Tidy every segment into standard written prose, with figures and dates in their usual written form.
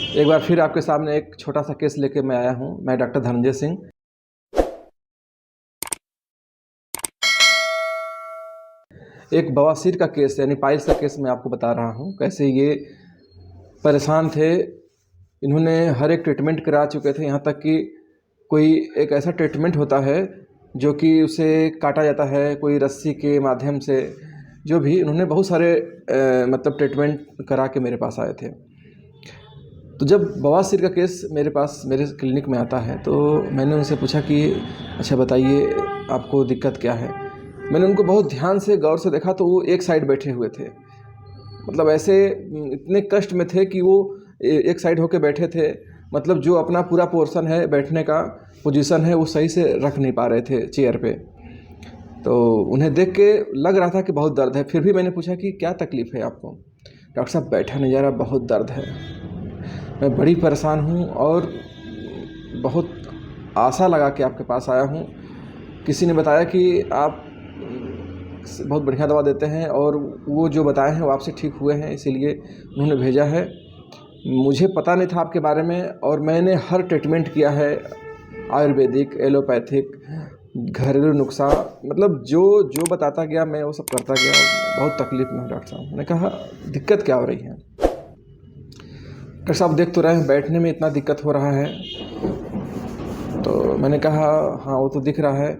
एक बार फिर आपके सामने एक छोटा सा केस लेके मैं आया हूँ। मैं डॉक्टर धनंजय सिंह। एक बवासीर का केस यानी पाइल्स का केस मैं आपको बता रहा हूँ। कैसे ये परेशान थे, इन्होंने हर एक ट्रीटमेंट करा चुके थे, यहाँ तक कि कोई एक ऐसा ट्रीटमेंट होता है जो कि उसे काटा जाता है कोई रस्सी के माध्यम से, जो भी इन्होंने बहुत सारे मतलब ट्रीटमेंट करा के मेरे पास आए थे। तो जब बवासीर का केस मेरे पास मेरे क्लिनिक में आता है तो मैंने उनसे पूछा कि अच्छा बताइए आपको दिक्कत क्या है। मैंने उनको बहुत ध्यान से गौर से देखा तो वो एक साइड बैठे हुए थे, मतलब ऐसे इतने कष्ट में थे कि वो एक साइड होके बैठे थे। मतलब जो अपना पूरा पोर्शन है बैठने का पोजीशन है वो सही से रख नहीं पा रहे थे चेयर पे। तो उन्हें देख के लग रहा था कि बहुत दर्द है। फिर भी मैंने पूछा कि क्या तकलीफ़ है आपको। डॉक्टर साहब बैठा नहीं जा रहा, बहुत दर्द है, मैं बड़ी परेशान हूँ और बहुत आशा लगा के आपके पास आया हूँ। किसी ने बताया कि आप बहुत बढ़िया दवा देते हैं और वो जो बताए हैं वो आपसे ठीक हुए हैं, इसीलिए उन्होंने भेजा है। मुझे पता नहीं था आपके बारे में और मैंने हर ट्रीटमेंट किया है, आयुर्वेदिक, एलोपैथिक, घरेलू नुस्खा, मतलब जो जो बताता गया मैं वो सब करता गया। बहुत तकलीफ़ में हूँ डॉक्टर साहब। मैंने कहा दिक्कत क्या हो रही है। डॉक्टर साहब देख तो रहे हैं बैठने में इतना दिक्कत हो रहा है। तो मैंने कहा हाँ वो तो दिख रहा है,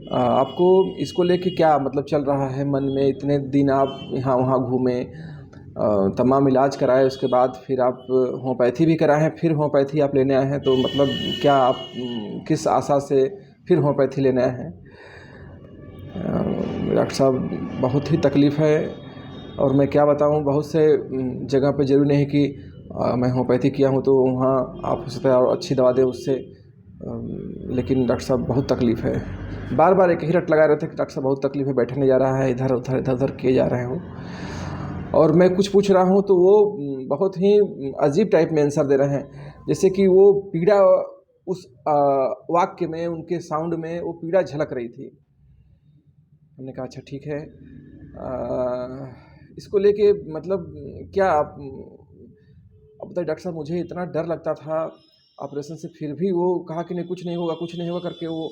आपको इसको लेके क्या मतलब चल रहा है मन में। इतने दिन आप यहाँ वहाँ घूमे, तमाम इलाज कराए, उसके बाद फिर आप होम्योपैथी भी कराए हैं, फिर होम्योपैथी आप लेने आए हैं। तो मतलब क्या आप किस आशा से फिर होम्योपैथी लेने आए हैं। डॉक्टर साहब बहुत ही तकलीफ़ है और मैं क्या बताऊं, बहुत से जगह पे ज़रूरी नहीं कि मैं होम्योपैथी किया हूं तो वहाँ आप हो सकता है और अच्छी दवा दें उससे, लेकिन डॉक्टर साहब बहुत तकलीफ़ है। बार बार एक ही रट लगा रहे थे कि डॉक्टर साहब बहुत तकलीफ़ है, बैठा नहीं जा रहा है, इधर उधर किए जा रहे हूँ। और मैं कुछ पूछ रहा हूँ तो वो बहुत ही अजीब टाइप में आंसर दे रहे हैं, जैसे कि वो पीड़ा उस वाक्य में, उनके साउंड में वो पीड़ा झलक रही थी। हमने कहा अच्छा ठीक है, इसको लेके मतलब क्या आप अब बताइए। डॉक्टर साहब मुझे इतना डर लगता था ऑपरेशन से, फिर भी वो कहा कि नहीं कुछ नहीं होगा, कुछ नहीं होगा करके वो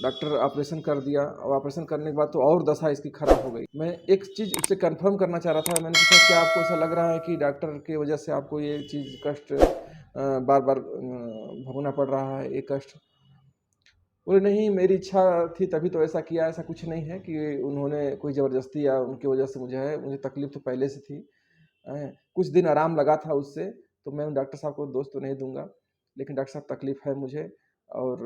डॉक्टर ऑपरेशन कर दिया। और ऑपरेशन करने के बाद तो और दशा इसकी ख़राब हो गई। मैं एक चीज़ उससे कंफर्म करना चाह रहा था। मैंने पूछा क्या आपको ऐसा लग रहा है कि डॉक्टर की वजह से आपको ये चीज़ कष्ट बार बार भोगना पड़ रहा है, ये कष्ट। बोले नहीं मेरी इच्छा थी तभी तो ऐसा किया, ऐसा कुछ नहीं है कि उन्होंने कोई ज़बरदस्ती या उनकी वजह से मुझे है, मुझे तकलीफ़ तो पहले से थी। कुछ दिन आराम लगा था उससे, तो मैं डॉक्टर साहब को दोष तो नहीं दूंगा, लेकिन डॉक्टर साहब तकलीफ़ है मुझे और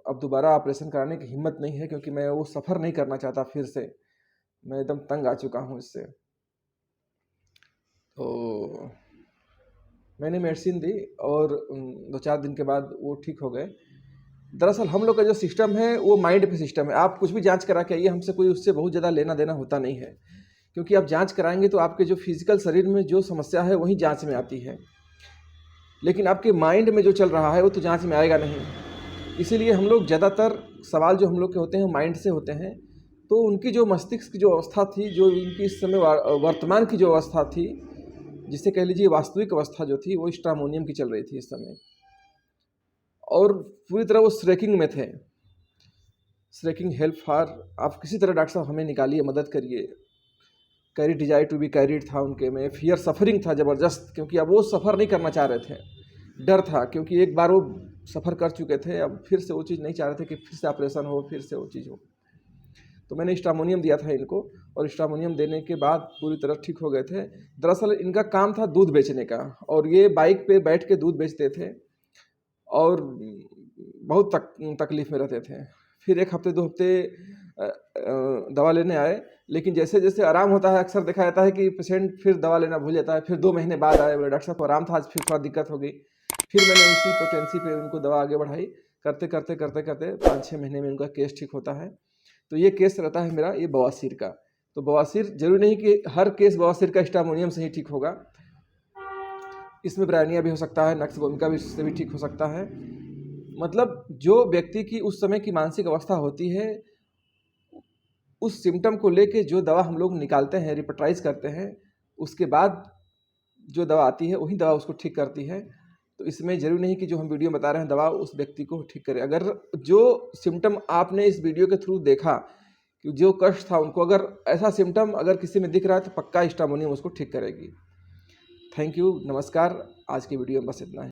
अब दोबारा ऑपरेशन कराने की हिम्मत नहीं है, क्योंकि मैं वो सफ़र नहीं करना चाहता फिर से। मैं एकदम तंग आ चुका हूँ इससे। तो मैंने मेडिसिन दी और 2-4 दिन के बाद वो ठीक हो गए। दरअसल हम लोग का जो सिस्टम है वो माइंड पे सिस्टम है। आप कुछ भी जांच करा के आइए, हमसे कोई उससे बहुत ज़्यादा लेना देना होता नहीं है, क्योंकि आप जांच कराएंगे तो आपके जो फिजिकल शरीर में जो समस्या है वही जांच में आती है, लेकिन आपके माइंड में जो चल रहा है वो तो जांच में आएगा नहीं। इसीलिए हम लोग ज़्यादातर सवाल जो हम लोग के होते हैं माइंड से होते हैं। तो उनकी जो मस्तिष्क की जो अवस्था थी, जो उनकी इस समय वर्तमान की जो अवस्था थी, जिसे कह लीजिए वास्तविक अवस्था जो थी, वो स्ट्रामोनियम की चल रही थी इस समय, और पूरी तरह वो स्ट्रेकिंग में थे। स्ट्रेकिंग हेल्प फॉर, आप किसी तरह डॉक्टर साहब हमें निकालिए, मदद करिए। Carry desire to be carried था उनके में, फियर सफरिंग था ज़बरदस्त, क्योंकि अब वो सफ़र नहीं करना चाह रहे थे। डर था क्योंकि एक बार वो सफ़र कर चुके थे, अब फिर से वो चीज़ नहीं चाह रहे थे कि फिर से ऑपरेशन हो, फिर से वो चीज़ हो। तो मैंने स्ट्रामोनियम दिया था इनको, और स्ट्रामोनियम देने के बाद पूरी तरह ठीक हो गए थे। दरअसल इनका काम था दूध बेचने का, और ये बाइक पे बैठ के दूध बेचते थे और बहुत तकलीफ़ में रहते थे। फिर 1 हफ्ते 2 हफ्ते दवा लेने आए, लेकिन जैसे जैसे आराम होता है, अक्सर देखा जाता है कि पेशेंट फिर दवा लेना भूल जाता है। फिर 2 महीने बाद आए, बोले डॉक्टर साहब को आराम था, आज फिर थोड़ा दिक्कत हो गई। फिर मैंने उसी पोटेंसी पे उनको दवा आगे बढ़ाई, करते करते करते करते 5-6 महीने में उनका केस ठीक होता है। तो ये केस रहता है मेरा ये बवासीर का। तो बवासीर जरूरी नहीं कि हर केस बवासीर का स्ट्रामोनियम से ही ठीक होगा, इसमें ब्रायनिया भी हो सकता है, नक्स भूमिका भी इससे भी ठीक हो सकता है। मतलब जो व्यक्ति की उस समय की मानसिक अवस्था होती है, उस सिम्टम को लेके जो दवा हम लोग निकालते हैं, रिपर्टाइज करते हैं, उसके बाद जो दवा आती है वही दवा उसको ठीक करती है। तो इसमें ज़रूरी नहीं कि जो हम वीडियो में बता रहे हैं दवा उस व्यक्ति को ठीक करे। अगर जो सिम्टम आपने इस वीडियो के थ्रू देखा कि जो कष्ट था उनको, अगर ऐसा सिम्टम अगर किसी में दिख रहा है तो पक्का हिस्टामोनियम उसको ठीक करेगी। थैंक यू, नमस्कार। आज की वीडियो में बस इतना ही।